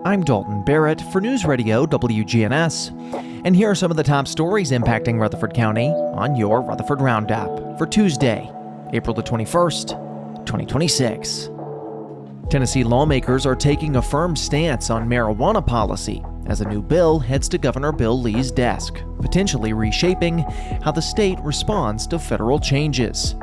I'm Dalton Barrett for News Radio WGNS, and here are some of the top stories impacting Rutherford County on your Rutherford Roundup for Tuesday, April the 21st, 2026. Tennessee lawmakers are taking a firm stance on marijuana policy as a new bill heads to Governor Bill Lee's desk, potentially reshaping how the state responds to federal changes.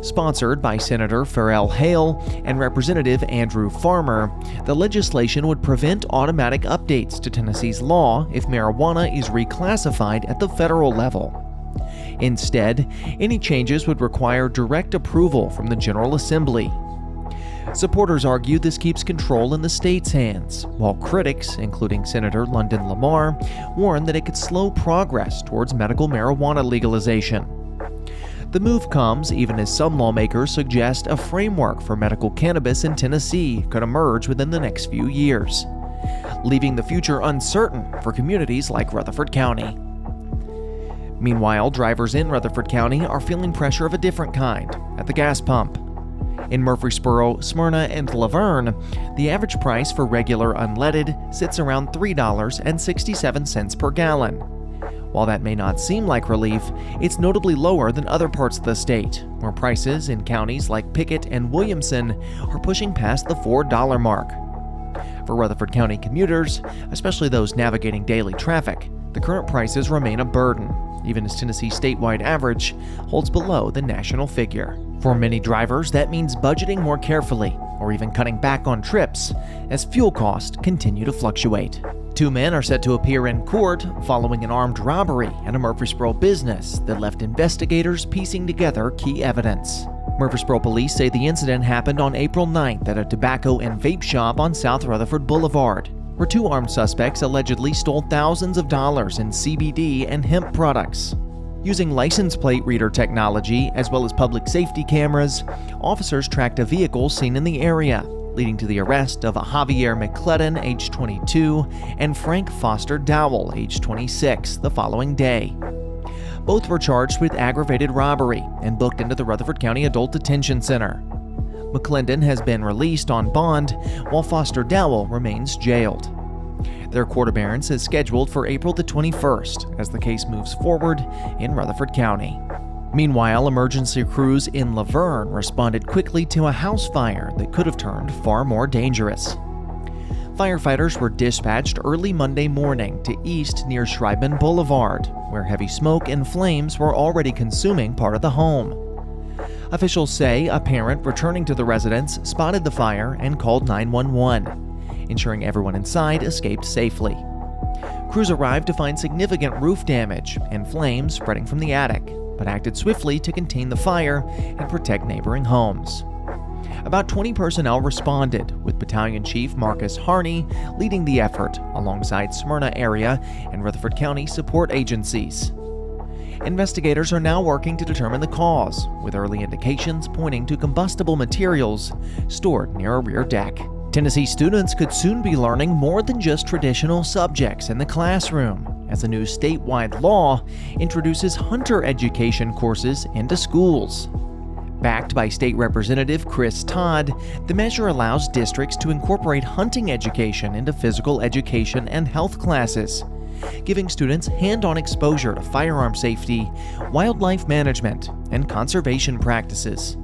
Sponsored by Senator Farrell Hale and Representative Andrew Farmer, the legislation would prevent automatic updates to Tennessee's law if marijuana is reclassified at the federal level. Instead, any changes would require direct approval from the General Assembly. Supporters argue this keeps control in the state's hands, while critics, including Senator London Lamar, warn that it could slow progress towards medical marijuana legalization. The move comes even as some lawmakers suggest a framework for medical cannabis in Tennessee could emerge within the next few years, leaving the future uncertain for communities like Rutherford County. Meanwhile, drivers in Rutherford County are feeling pressure of a different kind at the gas pump. In Murfreesboro, Smyrna, and Laverne, the average price for regular unleaded sits around $3.67 per gallon. While that may not seem like relief, it's notably lower than other parts of the state, where prices in counties like Pickett and Williamson are pushing past the $4 mark. For Rutherford County commuters, especially those navigating daily traffic, the current prices remain a burden, even as Tennessee's statewide average holds below the national figure. For many drivers, that means budgeting more carefully, or even cutting back on trips, as fuel costs continue to fluctuate. Two men are set to appear in court following an armed robbery at a Murfreesboro business that left investigators piecing together key evidence. Murfreesboro police say the incident happened on April 9th at a tobacco and vape shop on South Rutherford Boulevard, where two armed suspects allegedly stole thousands of dollars in CBD and hemp products. Using license plate reader technology as well as public safety cameras, officers tracked a vehicle seen in the area, leading to the arrest of Javier McClellan, age 22, and Frank Foster Dowell, age 26, the following day. Both were charged with aggravated robbery and booked into the Rutherford County Adult Detention Center. McClellan has been released on bond, while Foster Dowell remains jailed. Their court appearance is scheduled for April the 21st as the case moves forward in Rutherford County. Meanwhile, emergency crews in Laverne responded quickly to a house fire that could have turned far more dangerous. Firefighters were dispatched early Monday morning to east near Schreiben Boulevard, where heavy smoke and flames were already consuming part of the home. Officials say a parent returning to the residence spotted the fire and called 911, ensuring everyone inside escaped safely. Crews arrived to find significant roof damage and flames spreading from the attic, but acted swiftly to contain the fire and protect neighboring homes. About 20 personnel responded, with Battalion Chief Marcus Harney leading the effort alongside Smyrna area and Rutherford County support agencies. Investigators are now working to determine the cause, with early indications pointing to combustible materials stored near a rear deck. Tennessee students could soon be learning more than just traditional subjects in the classroom, as a new statewide law introduces hunter education courses into schools. Backed by State Representative Chris Todd, the measure allows districts to incorporate hunting education into physical education and health classes, giving students hand-on exposure to firearm safety, wildlife management, and conservation practices.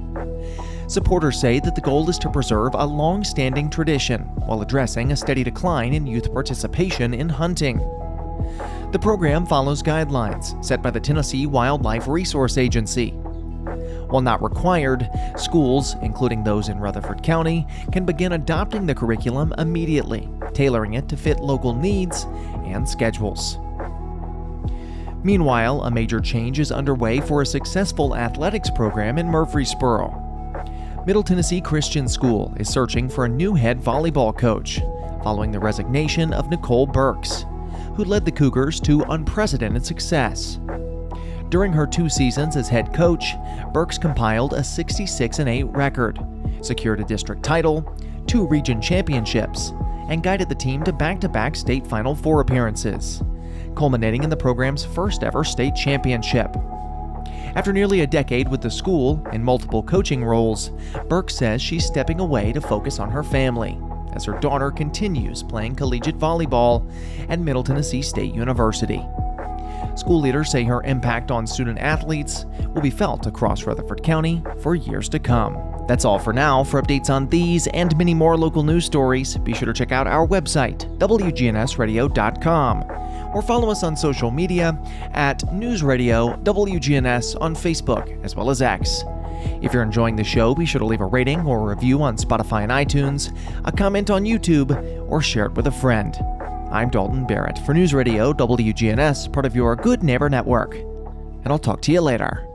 Supporters say that the goal is to preserve a long-standing tradition while addressing a steady decline in youth participation in hunting. The program follows guidelines set by the Tennessee Wildlife Resource Agency. While not required, schools, including those in Rutherford County, can begin adopting the curriculum immediately, tailoring it to fit local needs and schedules. Meanwhile, a major change is underway for a successful athletics program in Murfreesboro. Middle Tennessee Christian School is searching for a new head volleyball coach, following the resignation of Nicole Burks, who led the Cougars to unprecedented success. During her 2 seasons as head coach, Burks compiled a 66-8 record, secured a district title, 2 region championships, and guided the team to back-to-back state Final Four appearances, culminating in the program's first-ever state championship. After nearly a decade with the school in multiple coaching roles, Burks says she's stepping away to focus on her family, as her daughter continues playing collegiate volleyball at Middle Tennessee State University. School leaders say her impact on student athletes will be felt across Rutherford County for years to come. That's all for now. For updates on these and many more local news stories, be sure to check out our website, wgnsradio.com, or follow us on social media at News Radio WGNS on Facebook as well as X. If you're enjoying the show, be sure to leave a rating or a review on Spotify and iTunes, a comment on YouTube, or share it with a friend. I'm Dalton Barrett for News Radio WGNS, part of your Good Neighbor Network, and I'll talk to you later.